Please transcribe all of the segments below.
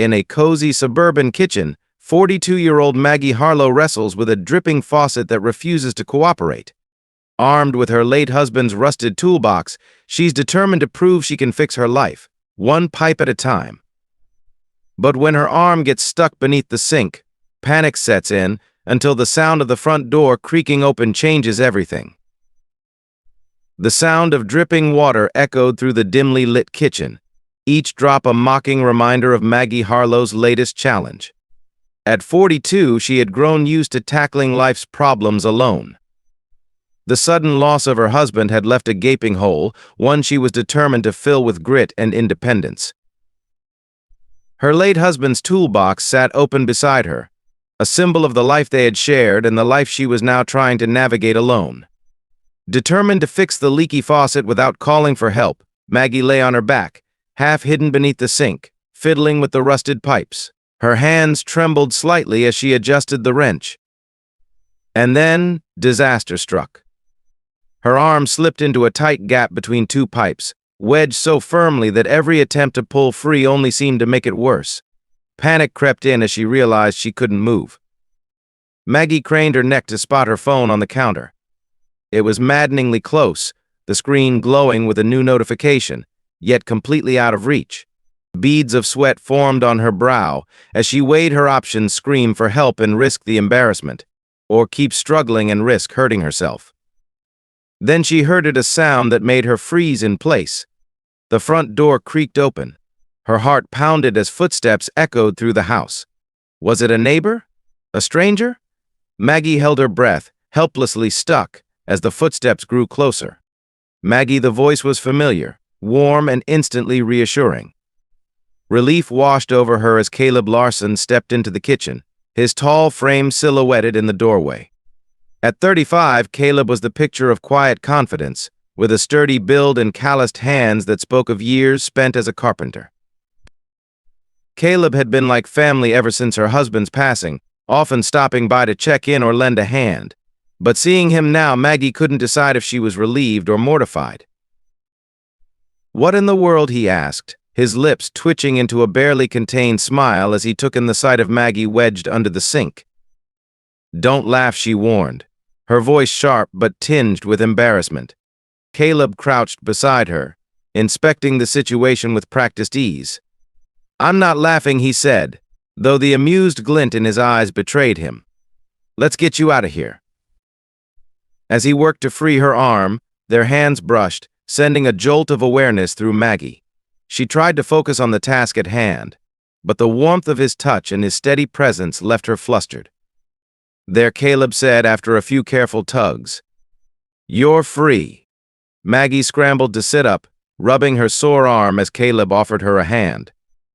In a cozy suburban kitchen, 42-year-old Maggie Harlo wrestles with a dripping faucet that refuses to cooperate. Armed with her late husband's rusted toolbox, she's determined to prove she can fix her life, one pipe at a time. But when her arm gets stuck beneath the sink, panic sets in until the sound of the front door creaking open changes everything. The sound of dripping water echoed through the dimly lit kitchen, each drop a mocking reminder of Maggie Harlo's latest challenge. At 42, she had grown used to tackling life's problems alone. The sudden loss of her husband had left a gaping hole, one she was determined to fill with grit and independence. Her late husband's toolbox sat open beside her, a symbol of the life they had shared and the life she was now trying to navigate alone. Determined to fix the leaky faucet without calling for help, Maggie lay on her back, half hidden beneath the sink, fiddling with the rusted pipes. Her hands trembled slightly as she adjusted the wrench. And then, disaster struck. Her arm slipped into a tight gap between two pipes, wedged so firmly that every attempt to pull free only seemed to make it worse. Panic crept in as she realized she couldn't move. Maggie craned her neck to spot her phone on the counter. It was maddeningly close, the screen glowing with a new notification, yet completely out of reach. Beads of sweat formed on her brow as she weighed her options: scream for help and risk the embarrassment, or keep struggling and risk hurting herself. Then she heard a sound that made her freeze in place. The front door creaked open. Her heart pounded as footsteps echoed through the house. Was it a neighbor? A stranger? Maggie held her breath, helplessly stuck, as the footsteps grew closer. Maggie, the voice was familiar, warm and instantly reassuring. Relief washed over her as Caleb Larsson stepped into the kitchen, his tall frame silhouetted in the doorway. At 35, Caleb was the picture of quiet confidence, with a sturdy build and calloused hands that spoke of years spent as a carpenter. Caleb had been like family ever since her husband's passing, often stopping by to check in or lend a hand. But seeing him now, Maggie couldn't decide if she was relieved or mortified. "What in the world?" he asked, his lips twitching into a barely contained smile as he took in the sight of Maggie wedged under the sink. "Don't laugh," she warned, her voice sharp but tinged with embarrassment. Caleb crouched beside her, inspecting the situation with practiced ease. "I'm not laughing," he said, though the amused glint in his eyes betrayed him. "Let's get you out of here." As he worked to free her arm, their hands brushed, sending a jolt of awareness through Maggie. She tried to focus on the task at hand, but the warmth of his touch and his steady presence left her flustered. "There," Caleb said after a few careful tugs. "You're free." Maggie scrambled to sit up, rubbing her sore arm as Caleb offered her a hand.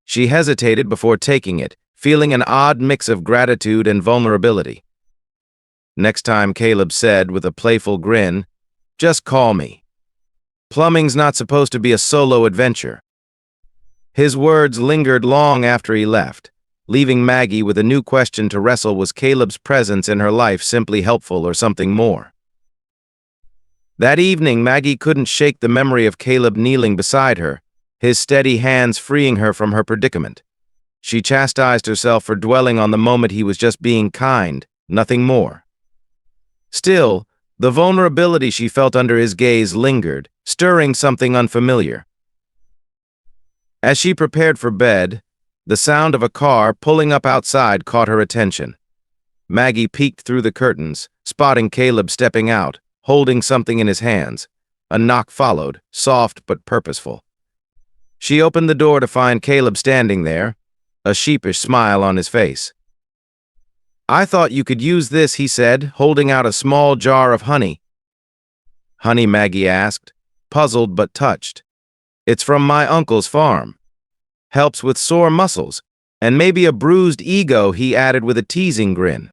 She hesitated before taking it, feeling an odd mix of gratitude and vulnerability. "Next time," Caleb said with a playful grin, "just call me. Plumbing's not supposed to be a solo adventure." His words lingered long after he left, leaving Maggie with a new question to wrestle. Was Caleb's presence in her life simply helpful or something more? That evening, Maggie couldn't shake the memory of Caleb kneeling beside her, his steady hands freeing her from her predicament. She chastised herself for dwelling on the moment. He was just being kind, nothing more. Still, the vulnerability she felt under his gaze lingered, stirring something unfamiliar. As she prepared for bed, the sound of a car pulling up outside caught her attention. Maggie peeked through the curtains, spotting Caleb stepping out, holding something in his hands. A knock followed, soft but purposeful. She opened the door to find Caleb standing there, a sheepish smile on his face. "I thought you could use this," he said, holding out a small jar of honey. "Honey?" Maggie asked, puzzled but touched. "It's from my uncle's farm. Helps with sore muscles, and maybe a bruised ego," he added with a teasing grin.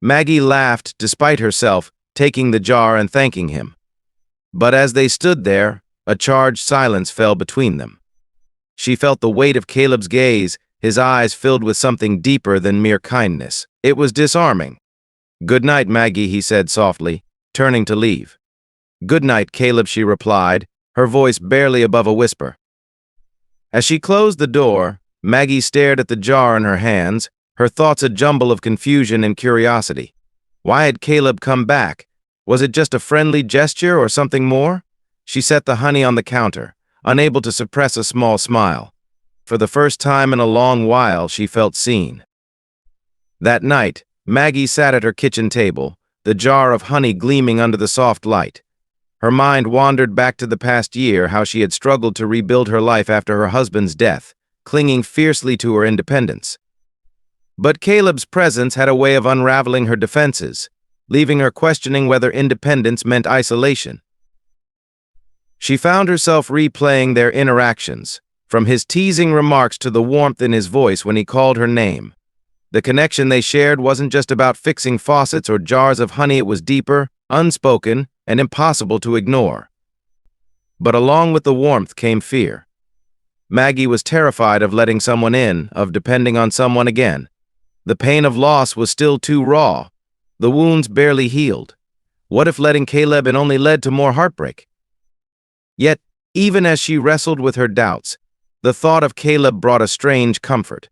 Maggie laughed despite herself, taking the jar and thanking him. But as they stood there, a charged silence fell between them. She felt the weight of Caleb's gaze, his eyes filled with something deeper than mere kindness. It was disarming. "Good night, Maggie," he said softly, turning to leave. "Good night, Caleb," she replied, her voice barely above a whisper. As she closed the door, Maggie stared at the jar in her hands, her thoughts a jumble of confusion and curiosity. Why had Caleb come back? Was it just a friendly gesture or something more? She set the honey on the counter, unable to suppress a small smile. For the first time in a long while, she felt seen. That night, Maggie sat at her kitchen table, the jar of honey gleaming under the soft light. Her mind wandered back to the past year, how she had struggled to rebuild her life after her husband's death, clinging fiercely to her independence. But Caleb's presence had a way of unraveling her defenses, leaving her questioning whether independence meant isolation. She found herself replaying their interactions, from his teasing remarks to the warmth in his voice when he called her name. The connection they shared wasn't just about fixing faucets or jars of honey, it was deeper, unspoken, and impossible to ignore. But along with the warmth came fear. Maggie was terrified of letting someone in, of depending on someone again. The pain of loss was still too raw. The wounds barely healed. What if letting Caleb in only led to more heartbreak? Yet, even as she wrestled with her doubts, the thought of Caleb brought a strange comfort.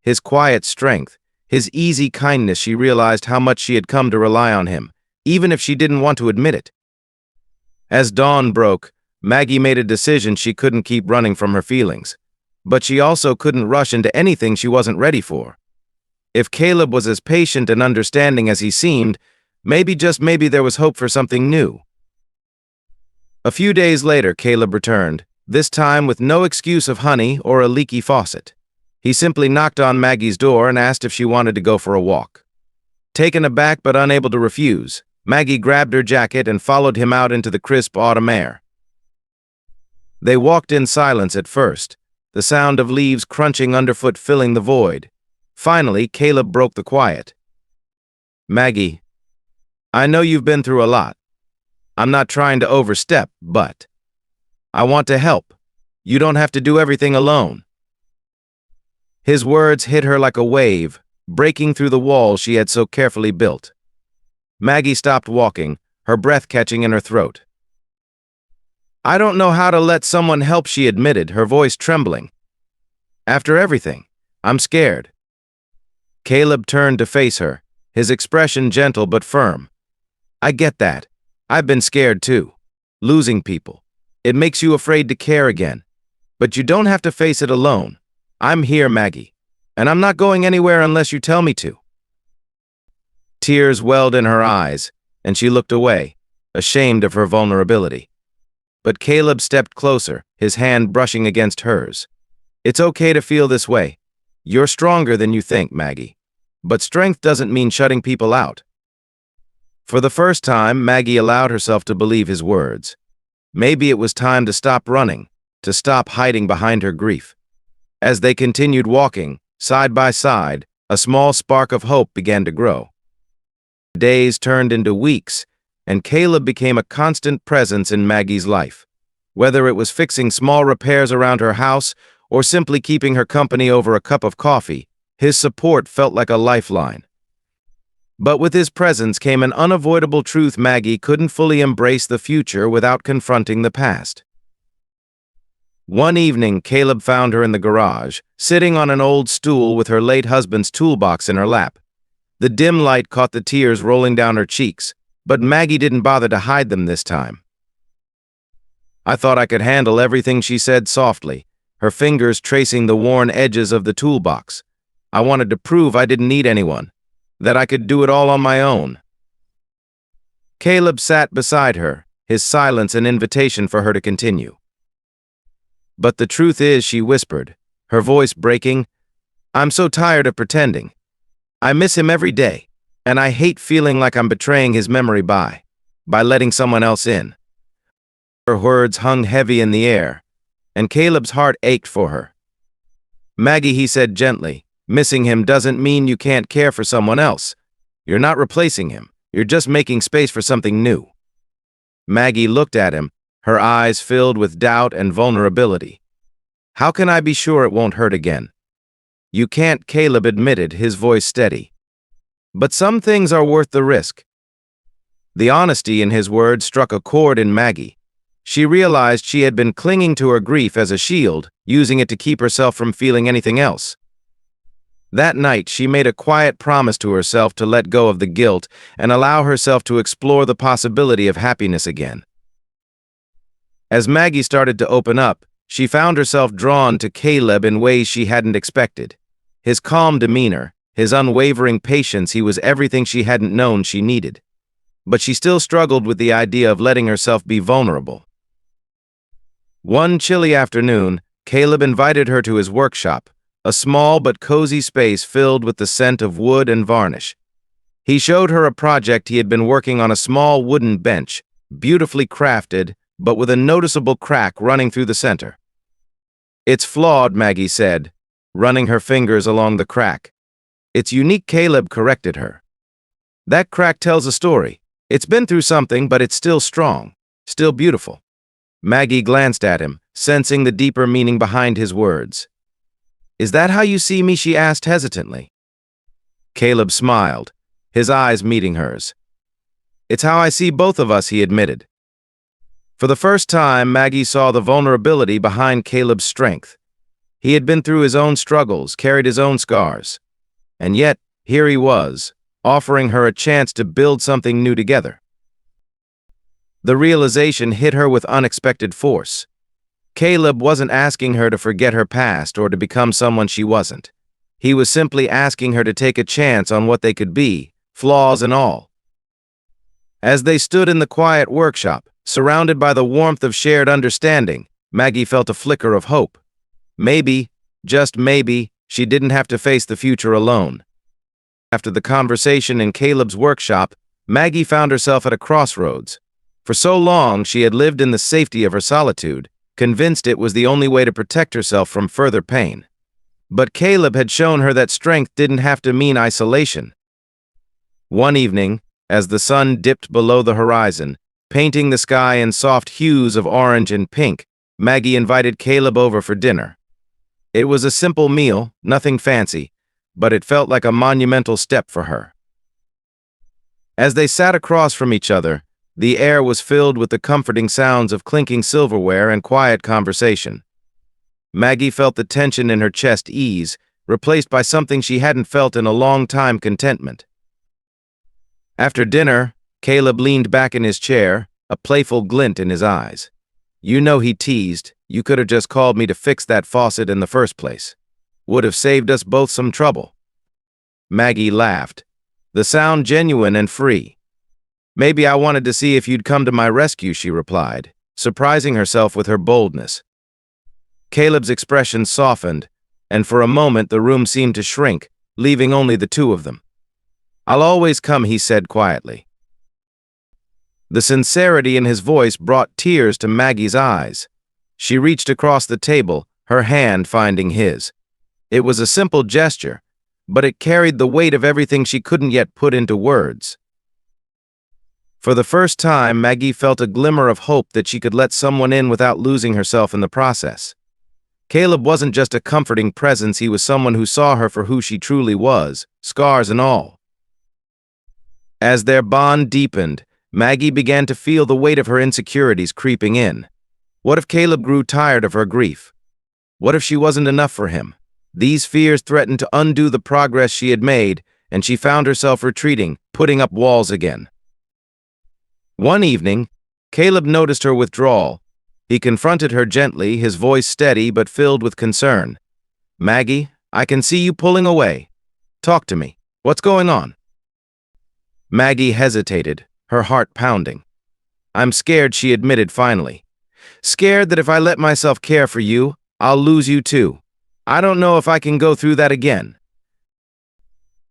His quiet strength, his easy kindness, she realized how much she had come to rely on him, even if she didn't want to admit it. As dawn broke, Maggie made a decision: she couldn't keep running from her feelings. But she also couldn't rush into anything she wasn't ready for. If Caleb was as patient and understanding as he seemed, maybe, just maybe, there was hope for something new. A few days later, Caleb returned, this time with no excuse of honey or a leaky faucet. He simply knocked on Maggie's door and asked if she wanted to go for a walk. Taken aback but unable to refuse, Maggie grabbed her jacket and followed him out into the crisp autumn air. They walked in silence at first, the sound of leaves crunching underfoot filling the void. Finally, Caleb broke the quiet. Maggie, I know you've been through a lot. I'm not trying to overstep, but I want to help. You don't have to do everything alone. His words hit her like a wave, breaking through the wall she had so carefully built. Maggie stopped walking, her breath catching in her throat. I don't know how to let someone help, she admitted, her voice trembling. After everything, I'm scared. Caleb turned to face her, his expression gentle but firm. I get that. I've been scared too. Losing people. It makes you afraid to care again. But you don't have to face it alone. I'm here, Maggie. And I'm not going anywhere unless you tell me to. Tears welled in her eyes, and she looked away, ashamed of her vulnerability. But Caleb stepped closer, his hand brushing against hers. It's okay to feel this way. You're stronger than you think, Maggie. But strength doesn't mean shutting people out. For the first time, Maggie allowed herself to believe his words. Maybe it was time to stop running, to stop hiding behind her grief. As they continued walking, side by side, a small spark of hope began to grow. Days turned into weeks, and Caleb became a constant presence in Maggie's life. Whether it was fixing small repairs around her house or simply keeping her company over a cup of coffee, his support felt like a lifeline. But with his presence came an unavoidable truth: Maggie couldn't fully embrace the future without confronting the past. One evening, Caleb found her in the garage, sitting on an old stool with her late husband's toolbox in her lap. The dim light caught the tears rolling down her cheeks, but Maggie didn't bother to hide them this time. I thought I could handle everything, she said softly, her fingers tracing the worn edges of the toolbox. I wanted to prove I didn't need anyone, that I could do it all on my own. Caleb sat beside her, his silence an invitation for her to continue. But the truth is, she whispered, her voice breaking, I'm so tired of pretending. I miss him every day, and I hate feeling like I'm betraying his memory by letting someone else in. Her words hung heavy in the air, and Caleb's heart ached for her. Maggie, he said gently, missing him doesn't mean you can't care for someone else. You're not replacing him. You're just making space for something new. Maggie looked at him, her eyes filled with doubt and vulnerability. How can I be sure it won't hurt again? You can't, Caleb admitted, his voice steady. But some things are worth the risk. The honesty in his words struck a chord in Maggie. She realized she had been clinging to her grief as a shield, using it to keep herself from feeling anything else. That night, she made a quiet promise to herself to let go of the guilt and allow herself to explore the possibility of happiness again. As Maggie started to open up, she found herself drawn to Caleb in ways she hadn't expected. His calm demeanor, his unwavering patience, he was everything she hadn't known she needed. But she still struggled with the idea of letting herself be vulnerable. One chilly afternoon, Caleb invited her to his workshop, a small but cozy space filled with the scent of wood and varnish. He showed her a project he had been working on, a small wooden bench, beautifully crafted, but with a noticeable crack running through the center. "It's flawed," Maggie said, running her fingers along the crack. "It's unique," Caleb corrected her. "That crack tells a story. It's been through something, but it's still strong, still beautiful." Maggie glanced at him, sensing the deeper meaning behind his words. "Is that how you see me?" she asked hesitantly. Caleb smiled, his eyes meeting hers. "It's how I see both of us," he admitted. For the first time, Maggie saw the vulnerability behind Caleb's strength. He had been through his own struggles, carried his own scars. And yet, here he was, offering her a chance to build something new together. The realization hit her with unexpected force. Caleb wasn't asking her to forget her past or to become someone she wasn't. He was simply asking her to take a chance on what they could be, flaws and all. As they stood in the quiet workshop, surrounded by the warmth of shared understanding, Maggie felt a flicker of hope. Maybe, just maybe, she didn't have to face the future alone. After the conversation in Caleb's workshop, Maggie found herself at a crossroads. For so long, she had lived in the safety of her solitude, convinced it was the only way to protect herself from further pain. But Caleb had shown her that strength didn't have to mean isolation. One evening, as the sun dipped below the horizon, painting the sky in soft hues of orange and pink, Maggie invited Caleb over for dinner. It was a simple meal, nothing fancy, but it felt like a monumental step for her. As they sat across from each other, the air was filled with the comforting sounds of clinking silverware and quiet conversation. Maggie felt the tension in her chest ease, replaced by something she hadn't felt in a long time: contentment. After dinner, Caleb leaned back in his chair, a playful glint in his eyes. "You know," he teased, "you could have just called me to fix that faucet in the first place. Would have saved us both some trouble." Maggie laughed, the sound genuine and free. "Maybe I wanted to see if you'd come to my rescue," she replied, surprising herself with her boldness. Caleb's expression softened, and for a moment the room seemed to shrink, leaving only the two of them. "I'll always come," he said quietly. The sincerity in his voice brought tears to Maggie's eyes. She reached across the table, her hand finding his. It was a simple gesture, but it carried the weight of everything she couldn't yet put into words. For the first time, Maggie felt a glimmer of hope that she could let someone in without losing herself in the process. Caleb wasn't just a comforting presence, he was someone who saw her for who she truly was, scars and all. As their bond deepened, Maggie began to feel the weight of her insecurities creeping in. What if Caleb grew tired of her grief? What if she wasn't enough for him? These fears threatened to undo the progress she had made, and she found herself retreating, putting up walls again. One evening, Caleb noticed her withdrawal. He confronted her gently, his voice steady but filled with concern. "Maggie, I can see you pulling away. Talk to me. What's going on?" Maggie hesitated, her heart pounding. "I'm scared," she admitted finally. "Scared that if I let myself care for you, I'll lose you too. I don't know if I can go through that again."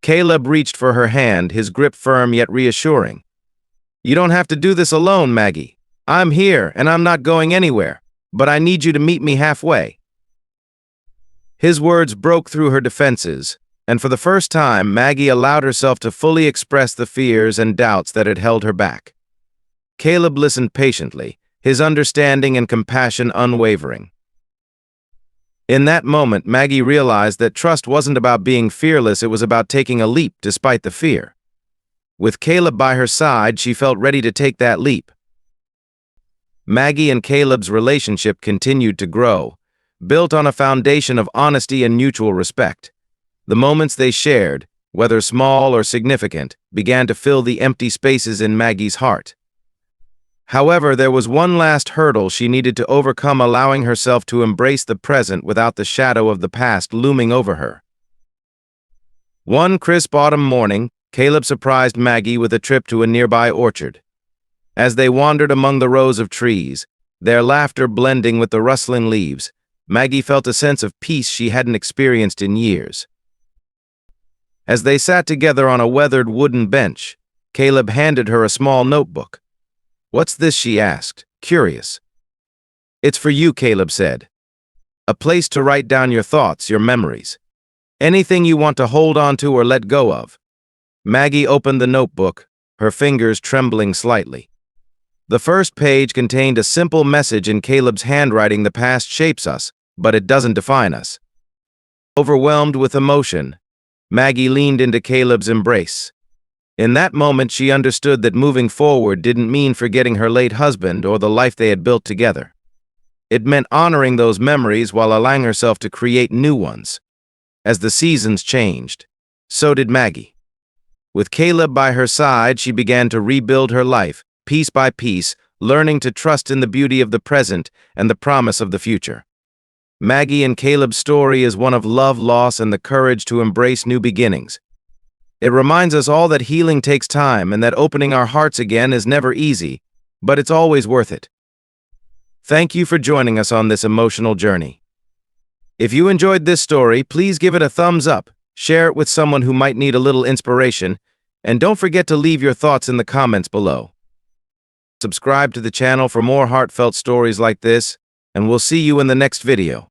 Caleb reached for her hand, his grip firm yet reassuring. "You don't have to do this alone, Maggie. I'm here and I'm not going anywhere, but I need you to meet me halfway." His words broke through her defenses, and for the first time, Maggie allowed herself to fully express the fears and doubts that had held her back. Caleb listened patiently, his understanding and compassion unwavering. In that moment, Maggie realized that trust wasn't about being fearless, it was about taking a leap despite the fear. With Caleb by her side, she felt ready to take that leap. Maggie and Caleb's relationship continued to grow, built on a foundation of honesty and mutual respect. The moments they shared, whether small or significant, began to fill the empty spaces in Maggie's heart. However, there was one last hurdle she needed to overcome, allowing herself to embrace the present without the shadow of the past looming over her. One crisp autumn morning, Caleb surprised Maggie with a trip to a nearby orchard. As they wandered among the rows of trees, their laughter blending with the rustling leaves, Maggie felt a sense of peace she hadn't experienced in years. As they sat together on a weathered wooden bench, Caleb handed her a small notebook. "What's this?" she asked, curious. "It's for you," Caleb said. "A place to write down your thoughts, your memories. Anything you want to hold on to or let go of." Maggie opened the notebook, her fingers trembling slightly. The first page contained a simple message in Caleb's handwriting: "The past shapes us, but it doesn't define us." Overwhelmed with emotion, Maggie leaned into Caleb's embrace. In that moment, she understood that moving forward didn't mean forgetting her late husband or the life they had built together. It meant honoring those memories while allowing herself to create new ones. As the seasons changed, so did Maggie. With Caleb by her side, she began to rebuild her life, piece by piece, learning to trust in the beauty of the present and the promise of the future. Maggie and Caleb's story is one of love, loss, and the courage to embrace new beginnings. It reminds us all that healing takes time and that opening our hearts again is never easy, but it's always worth it. Thank you for joining us on this emotional journey. If you enjoyed this story, please give it a thumbs up, share it with someone who might need a little inspiration, and don't forget to leave your thoughts in the comments below. Subscribe to the channel for more heartfelt stories like this, and we'll see you in the next video.